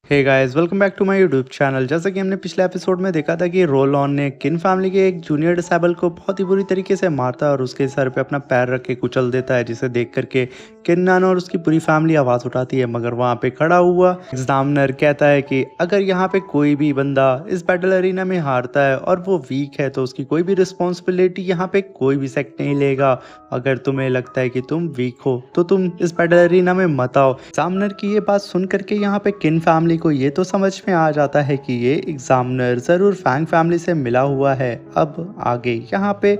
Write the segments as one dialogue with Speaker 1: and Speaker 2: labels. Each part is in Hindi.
Speaker 1: Hey guys welcome back to my YouTube channel. जैसा कि हमने पिछले एपिसोड में देखा था कि रोलॉन ने किन फैमिली के एक जूनियर डिसेबल को बहुत ही बुरी तरीके से मारता है और उसके सर पे अपना पैर रख के कुचल देता है, जिसे देख करके किन्नान और उसकी पूरी फैमिली आवाज़ उठाती है। मगर वहाँ पे खड़ा हुआ एग्जामिनर कहता है कि अगर यहाँ पे कोई भी बंदा इस बैटल अरीना में हारता है और वो वीक है तो उसकी कोई भी रिस्पॉन्सिबिलिटी यहाँ पे कोई भी सेक्ट नहीं लेगा। अगर तुम्हें लगता है कि तुम वीक हो तो तुम इस बैटल अरीना में मत आओ। एग्जामिनर की ये बात सुन करके यहाँ पे किन फैमिली को ये तो समझ में आ जाता है कि ये एग्जामिनर ज़रूर फैंग फैमिली से मिला हुआ है। अब आगे यहाँ पे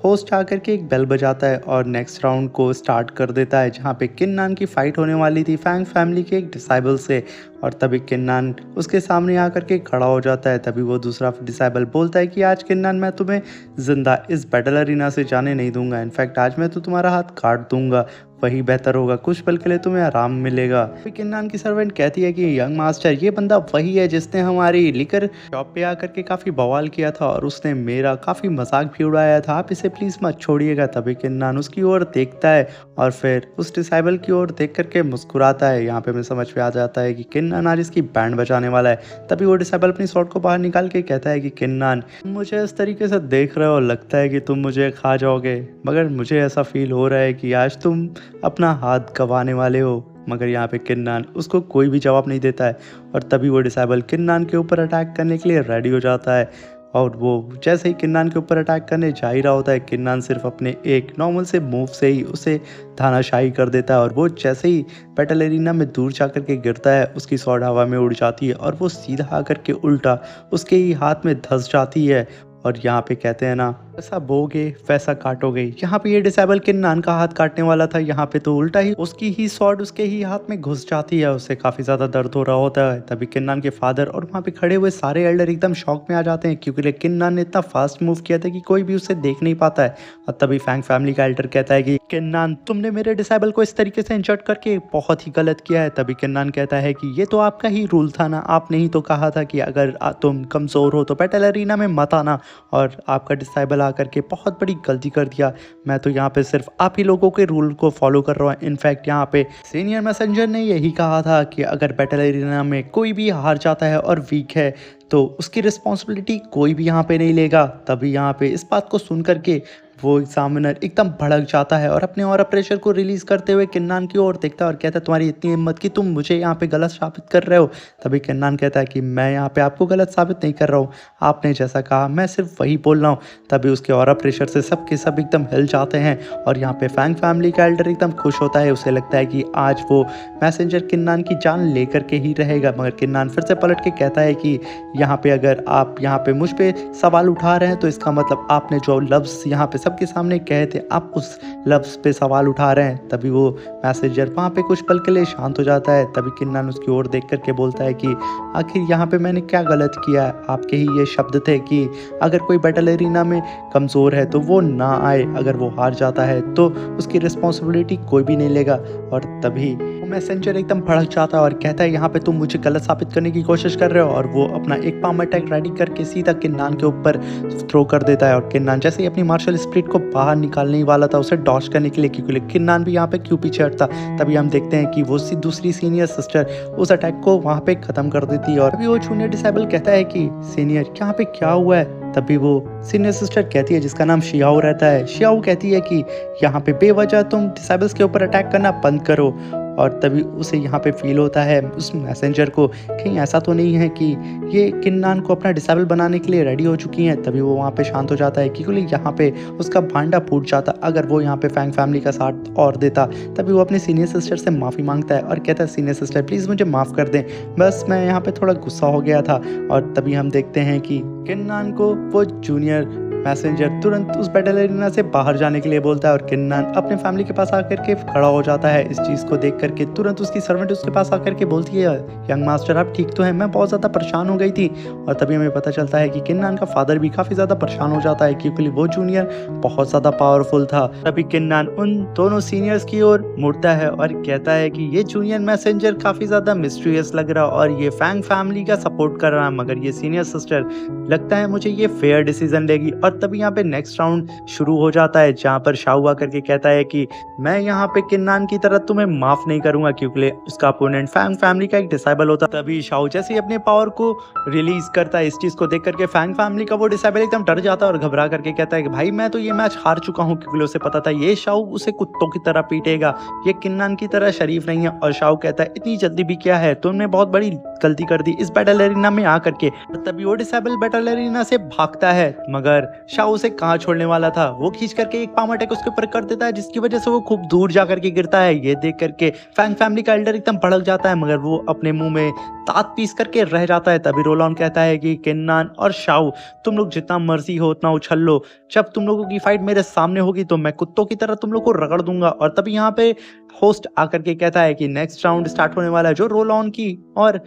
Speaker 1: होस्ट आकर के एक बेल बजाता है और नेक्स्ट राउंड को स्टार्ट कर देता है, जहाँ पे किन्नान की फाइट होने वाली थी फैंग फैमिली के एक डिसाइबल से। और तभी किन्नान उसके सामने आकर के खड़ा हो जाता है। तभी वो दूसरा डिसाइबल बोलता है कि आज किन्नान मैं तुम्हें जिंदा इस बैटल अरीना से जाने नहीं दूंगा, इनफैक्ट आज मैं तो तुम्हारा हाथ काट दूंगा, वही बेहतर होगा, कुछ पल के लिए तुम्हें आराम मिलेगा। फिर किन्नान की सर्वेंट कहती है कि यंग मास्टर ये बंदा वही है जिसने हमारी लिकर शॉप पे आकर के काफ़ी बवाल किया था और उसने मेरा काफ़ी मजाक भी उड़ाया था, आप इसे प्लीज़ मत छोड़िएगा। तभी किन्नान उसकी ओर देखता है और फिर उस डिसाइबल की ओर देख करके मुस्कुराता है। यहाँ पे हमें समझ में आ जाता है कि किन्नान आज इसकी बैंड बजाने वाला है। तभी वो डिसाइबल अपनी शॉट को बाहर निकाल के कहता है कि किन्नान मुझे इस तरीके से देख रहे हो, लगता है कि तुम मुझे खा जाओगे, मगर मुझे ऐसा फील हो रहा है कि आज तुम अपना हाथ गंवाने वाले हो। मगर यहाँ पे किन्नान उसको कोई भी जवाब नहीं देता है और तभी वो डिसाइबल किन्नान के ऊपर अटैक करने के लिए रेडी हो जाता है। और वो जैसे ही किन्नान के ऊपर अटैक करने जा ही रहा होता है, किन्नान सिर्फ अपने एक नॉर्मल से मूव से ही उसे धानाशाही कर देता है और वो जैसे ही बैटल एरिना में दूर जा कर के गिरता है उसकी स्वॉर्ड हवा में उड़ जाती है और वो सीधा आकर के उल्टा उसके ही हाथ में धंस जाती है। और यहाँ पे कहते हैं ना, वैसा बोगे वैसा काटोगे। यहाँ पे ये डिसेबल किन्नान का हाथ काटने वाला था, यहाँ पे तो उल्टा ही उसकी ही स्वॉर्ड उसके ही हाथ में घुस जाती है, उससे काफ़ी ज़्यादा दर्द हो रहा होता है। तभी किन्नान के फादर और वहाँ पे खड़े हुए सारे एल्डर एकदम शॉक में आ जाते हैं, क्योंकि किन्नान ने इतना फास्ट मूव किया था कि कोई भी उसे देख नहीं पाता है। और तभी फैंग फैमिली का एल्डर कहता है कि किन्नान तुमने मेरे डिसेबल को इस तरीके से इंजर्ड करके बहुत ही गलत किया है। तभी किन्नान कहता है कि ये तो आपका ही रूल था ना, आपने ही तो कहा था कि अगर तुम कमज़ोर हो तो बैटल एरिना में मत आना, और आपका डिसेबल आकर के बहुत बड़ी गलती कर दिया। मैं तो यहाँ पे सिर्फ आप ही लोगों के रूल को फॉलो कर रहा हूँ। इनफैक्ट यहाँ पे सीनियर मैसेंजर ने यही कहा था कि अगर बैटल एरिना में कोई भी हार जाता है और वीक है तो उसकी रिस्पॉन्सिबिलिटी कोई भी यहाँ पे नहीं लेगा। तभी यहाँ पे इस बात को सुन करके वो एग्जामिनर एकदम भड़क जाता है और अपने और प्रेशर को रिलीज करते हुए किन्नान की ओर देखता है और कहता है तुम्हारी इतनी हिम्मत कि तुम मुझे यहाँ पे गलत साबित कर रहे हो। तभी किन्नान कहता है कि मैं यहाँ पे आपको गलत साबित नहीं कर रहा हूँ, आपने जैसा कहा मैं सिर्फ वही बोल रहा हूँ। तभी उसके और प्रेशर से सब के सब एकदम हिल जाते हैं और यहाँ पे फैंग फैमिली का एल्डर एकदम खुश होता है। उसे लगता है कि आज वो मैसेंजर किन्नान की जान लेकर के ही रहेगा। मगर किन्नान फिर से पलट के कहता है कि यहाँ पे अगर आप यहाँ पे मुझ पे सवाल उठा रहे हैं तो इसका मतलब आपने जो लफ्ज़ यहाँ पे सबके सामने कहे थे आप उस लफ्ज़ पे सवाल उठा रहे हैं। तभी वो मैसेंजर वहाँ पे कुछ पल के लिए शांत हो जाता है। तभी किन्नान उसकी ओर देख करके बोलता है कि आखिर यहाँ पे मैंने क्या गलत किया है। आपके ही ये शब्द थे कि अगर कोई बैटल एरिना में कमज़ोर है तो वो ना आए, अगर वो हार जाता है तो उसकी रिस्पॉन्सिबिलिटी कोई भी नहीं लेगा। और तभी मैसेंजर एकदम भड़क जाता है और कहता है यहाँ पे तुम मुझे गलत साबित करने की कोशिश कर रहे हो। और वो अपना एक पाम अटैक रेडी करके सीधा किन्नान के ऊपर थ्रो कर देता है। और किन्नान जैसे ही अपनी मार्शल स्पिरिट को बाहर निकालने ही वाला था उसे डॉज करने के लिए, क्योंकि किन्नान भी यहाँ पे क्यों पीछे हटता। तभी हम देखते हैं कि वो दूसरी सीनियर सिस्टर उस अटैक को वहाँ पे खत्म कर देती है। और अभी वो जूनियर डिसेबल कहता है कि सीनियर यहाँ पे क्या हुआ है। तभी वो सीनियर सिस्टर कहती है, जिसका नाम शियाओ रहता है, शियाओ कहती है कि यहाँ पे बेवजह तुम डिसेबल्स के ऊपर अटैक करना बंद करो। और तभी उसे यहाँ पे फील होता है उस मैसेंजर को कहीं ऐसा तो नहीं है कि ये किन्नान को अपना डिसेबल बनाने के लिए रेडी हो चुकी हैं। तभी वो वहाँ पे शांत हो जाता है, क्योंकि यहाँ पे उसका भांडा फूट जाता अगर वो यहाँ पे फैंग फैमिली का साथ और देता। तभी वो अपनी सीनियर सिस्टर से माफ़ी मांगता है और कहता है सीनियर सिस्टर प्लीज़ मुझे माफ़ कर दें, बस मैं यहाँ पे थोड़ा गुस्सा हो गया था। और तभी हम देखते हैं कि किन्नान को वो जूनियर मैसेंजर तुरंत उस बैटल एरिना से बाहर जाने के लिए बोलता है और किन्नान अपने फैमिली के पास आकर के खड़ा हो जाता है। इस चीज़ को देख करके तुरंत उसकी सर्वेंट उसके पास आकर के बोलती है यंग मास्टर आप ठीक तो हैं, मैं बहुत ज़्यादा परेशान हो गई थी। और तभी हमें पता चलता है कि किन्नान का फादर भी काफ़ी ज़्यादा परेशान हो जाता है, क्योंकि वो जूनियर बहुत ज़्यादा पावरफुल था। तभी किन्नान उन दोनों सीनियर्स की ओर मुड़ता है और कहता है कि ये जूनियर मैसेंजर काफ़ी ज़्यादा मिस्टीरियस लग रहा और ये फैंग फैमिली का सपोर्ट कर रहा है, मगर ये सीनियर सिस्टर लगता है मुझे ये फेयर डिसीजन लेगी और और तभी यहाँ पे नेक्स्ट राउंड शुरू हो जाता है जहाँ पर शाओ आकर के कहता है कि मैं यहाँ पे किन्नान की तरह तुम्हें माफ नहीं करूंगा, क्योंकि उसका अपोनेंट फैंग फैमिली का एक डिसेबल होता है। तभी शाओ जैसे ही अपने पावर को रिलीज करता है, इस चीज को देख करके फैंग फैमिली का वो डिसेबल एकदम डर जाता है और घबरा करके कहता है कि भाई मैं तो ये मैच हार चुका हूँ, क्योंकि उसे पता था ये शाओ उसे कुत्तों की तरह पीटेगा, ये किन्नान की तरह शरीफ नहीं है। और शाओ कहता है इतनी जल्दी भी क्या है, तुमने बहुत बड़ी गलती कर दी इस बैटल एरिना में आकर के। तभी वो डिसेबल बैटल एरिना से भागता है, मगर शाओ उसे कहाँ छोड़ने वाला था, वो खींच करके एक पाम अटैक उसके ऊपर कर देता है, जिसकी वजह से वो खूब दूर जा करके गिरता है। ये देख करके फैंग फैमिली का एल्डर एकदम भड़क जाता है, मगर वो अपने मुंह में दांत पीस करके रह जाता है। तभी रोलॉन कहता है कि किन्नान और शाओ तुम लोग जितना मर्जी हो उतना उछल लो, जब तुम लोगों की फाइट मेरे सामने होगी तो मैं कुत्तों की तरह तुम लोग को रगड़ दूंगा। और तभी यहाँ पे होस्ट आकर के कहता है कि नेक्स्ट राउंड स्टार्ट होने वाला है, जो रोलॉन की और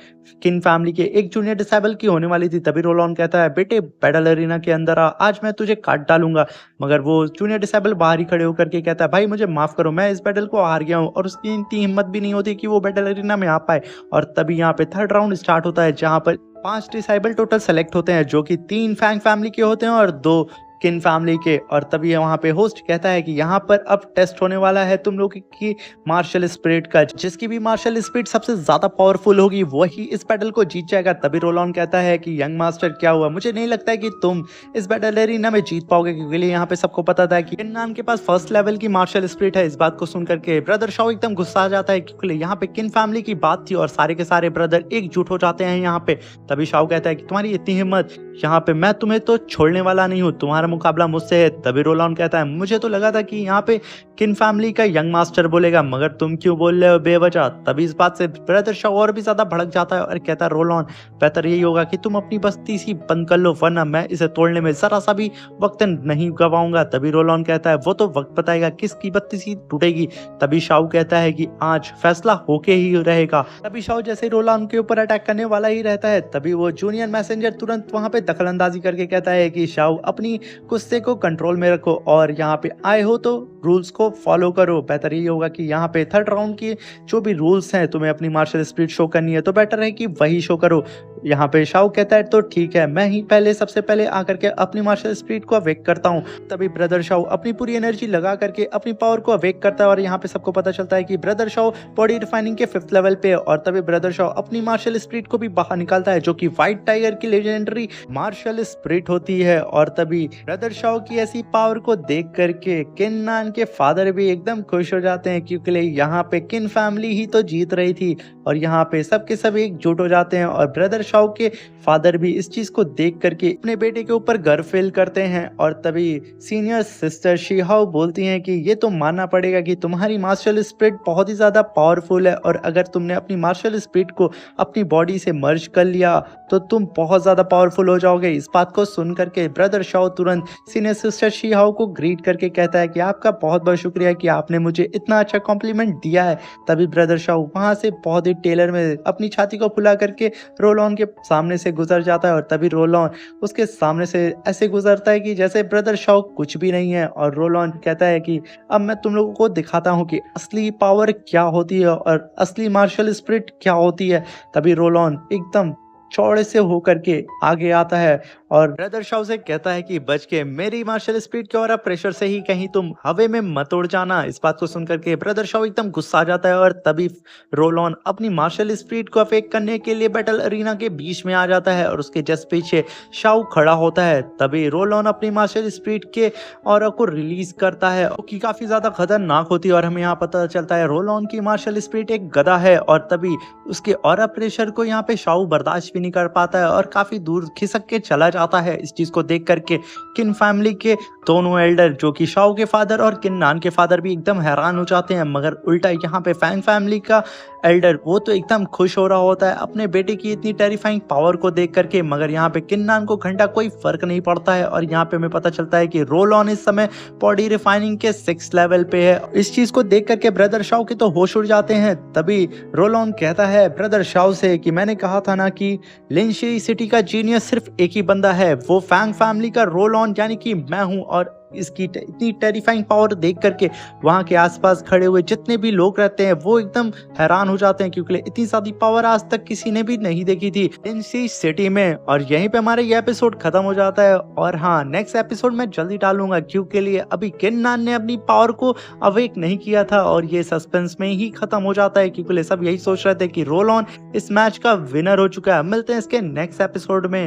Speaker 1: किन फैमिली के एक जूनियर डिसेबल की होने वाली थी। तभी रोलॉन कहता है बेटे बैटल एरिना के अंदर आ, आज मैं तुझे काट डालूंगा। मगर वो जूनियर डिसेबल बाहर ही खड़े होकर के कहता है भाई मुझे माफ करो, मैं इस बैटल को हार गया हूँ। और उसकी इतनी हिम्मत भी नहीं होती कि वो बैटल एरिना में आ पाए। और तभी यहाँ पे थर्ड राउंड स्टार्ट होता है, जहाँ पर 5 डिसेबल टोटल सेलेक्ट होते हैं, जो कि 3 फैंग फैमिली के होते हैं और 2 किन फैमिली के। और तभी वहां पे होस्ट कहता है कि यहाँ पर अब टेस्ट होने वाला है तुम लोग की मार्शल स्पिरिट का, जिसकी भी मार्शल स्पिरिट सबसे ज्यादा पावरफुल होगी वही इस बैटल को जीत जाएगा। तभी रोलॉन कहता है कि यंग मास्टर क्या हुआ, मुझे नहीं लगता है कि तुम इस बैटल एरिना में जीत पाओगे, क्योंकि यहाँ पे सबको पता था कि किन्नान के पास फर्स्ट लेवल की मार्शल स्पिरिट है। इस बात को सुन करके ब्रदर शाओ एकदम गुस्सा आ जाता है, क्योंकि यहाँ पे किन फैमिली की बात थी और सारे के सारे ब्रदर एकजुट हो जाते हैं यहाँ पे। तभी शाओ कहता है कि तुम्हारी इतनी हिम्मत, यहाँ पे मैं तुम्हें तो छोड़ने वाला नहीं हूँ, तुम्हारा मुकाबला मुझसे है। तभी रोलॉन कहता है मुझे तो लगा था कि यहाँ पे किन फैमिली का यंग मास्टर बोलेगा, मगर तुम क्यों बोल रहे हो बेवजह। तभी इस बात से ब्रदर शाओ और भी ज्यादा भड़क जाता है और कहता है रोलॉन बेहतर यही होगा कि तुम अपनी बस्ती सी बंद कर लो, वरना मैं इसे तोड़ने में जरा सा भी वक्त नहीं गवाऊंगा। तभी रोलॉन कहता है वो तो वक्त बताएगा किसकी बत्ती सी टूटेगी। तभी शाओ कहता है कि आज फैसला होके ही रहेगा। तभी शाओ जैसे रोलॉन के ऊपर अटैक करने वाला ही रहता है, तभी वो जूनियर मैसेंजर तुरंत वहां पे दखलंदाजी करके कहता है कि शाओ अपनी गुस्से को कंट्रोल में रखो और यहाँ पे आए हो तो रूल्स को फॉलो करो। बेहतर यही होगा कि यहाँ पे थर्ड राउंड की जो भी रूल्स हैं, तुम्हें अपनी मार्शल स्पिरिट शो करनी है तो बेटर है कि वही शो करो। यहाँ पे शाओ कहता है तो ठीक है, मैं ही सबसे पहले आकर के अपनी मार्शल स्पिरिट को अवेक करता हूँ। तभी ब्रदर शाओ अपनी पूरी एनर्जी लगा करके अपनी पावर को अवेक करता है और यहाँ पे सबको पता चलता है कि ब्रदर शाओ बॉडी रिफाइनिंग के 5th लेवल पे है। और तभी ब्रदर शाओ अपनी मार्शल स्पिरिट को भी बाहर निकालता है, जो कि व्हाइट टाइगर की लेजेंडरी मार्शल स्पिरिट होती है। और तभी ब्रदर शाओ की ऐसी पावर को देख करके किन्नान के फादर भी एकदम खुश हो जाते हैं, क्योंकि यहाँ पे किन फैमिली ही तो जीत रही थी और यहाँ पे सबके सब एकजुट हो जाते हैं। और ब्रदर शाओ के फादर भी इस चीज को देख करके अपने बेटे के ऊपर गर्व फील करते हैं। और तभी सीनियर सिस्टर शिहाओ बोलती हैं कि ये तो मानना पड़ेगा कि तुम्हारी मार्शल स्पिरिट बहुत ही ज्यादा पावरफुल है, और अगर तुमने अपनी मार्शल स्पिरिट को अपनी बॉडी से मर्ज कर लिया तो तुम बहुत ज्यादा पावरफुल हो जाओगे। इस बात को सुन करके ब्रदर शाओ तुरंत सीनियर सिस्टर शिहाओ को ग्रीट करके कहता है कि आपका बहुत बहुत शुक्रिया कि आपने मुझे इतना अच्छा कॉम्प्लीमेंट दिया है। तभी ब्रदर शाओ वहां से बहुत ही टेलर में अपनी छाती को फुला करके रोलॉन के सामने से गुजर जाता है। और तभी रोलॉन उसके सामने से ऐसे गुजरता है कि जैसे ब्रदर शाओ कुछ भी नहीं है। और रोलॉन कहता है कि अब मैं तुम लोगों को दिखाता हूँ कि असली पावर क्या होती है और असली मार्शल स्पिरिट क्या होती है। तभी रोलॉन एकदम चौड़े से होकर के आगे आता है और ब्रदर शाओ से कहता है कि बच के, मेरी मार्शल स्पिरिट के और प्रेशर से ही कहीं तुम हवा में मत उड़ जाना। इस बात को सुनकर के ब्रदर शाओ एकदम गुस्सा आ जाता है और तभी रोलॉन अपनी मार्शल स्पिरिट को अफेक्ट करने के लिए बैटल अरीना के बीच में आ जाता है और उसके जस्ट पीछे शाओ खड़ा होता है। तभी रोलॉन अपनी मार्शल स्पिरिट के ऑरा को रिलीज करता है, कि काफी ज्यादा खतरनाक होती है। और हमें यहाँ पता चलता है रोलॉन की मार्शल स्पिरिट एक गदा है और तभी उसके ऑरा प्रेशर को यहाँ पे शाओ बर्दाश्त भी नहीं कर पाता है और काफी दूर खिसक के चला जाता है। इस चीज को देख करके किन फैमिली के दोनों एल्डर, जो कि शाओ के फादर और किन्नान के फादर, भी एकदम हैरान हो जाते हैं। मगर उल्टा यहाँ पे फैंग फैमिली का एल्डर वो तो एकदम खुश हो रहा होता है अपने बेटे की इतनी टेरिफाइंग पावर को देख करके। मगर यहाँ पे किन्नान को घंटा कोई फर्क नहीं पड़ता है और यहाँ पे हमें पता चलता है कि रोलॉन इस समय बॉडी रिफाइनिंग के 6th लेवल पे है। इस चीज को देख करके ब्रदर शाओ के तो होश उड़ जाते हैं। तभी रोलॉन कहता है ब्रदर शाओ से कि मैंने कहा था ना कि लिनशी सिटी का जीनियस सिर्फ एक ही बंदा है, वो फैंग फैमिली का रोलॉन यानी कि मैं हूँ। और इसकी इतनी टेरिफाइंग पावर देख करके वहाँ के आसपास खड़े हुए जितने भी लोग रहते हैं वो एकदम हैरान हो जाते हैं, क्योंकि इतनी सारी पावर आज तक किसी ने भी नहीं देखी थी इनसी सिटी में। और यहीं पे हमारा ये एपिसोड खत्म हो जाता है। और हाँ, नेक्स्ट एपिसोड मैं जल्दी डालूंगा, क्योंकि लिए अभी किन्नान ने अपनी पावर को अवेक नहीं किया था और ये सस्पेंस में ही खत्म हो जाता है, क्योंकि सब यही सोच रहे थे कि रोल ऑन इस मैच का विनर हो चुका है। मिलते हैं इसके नेक्स्ट एपिसोड में।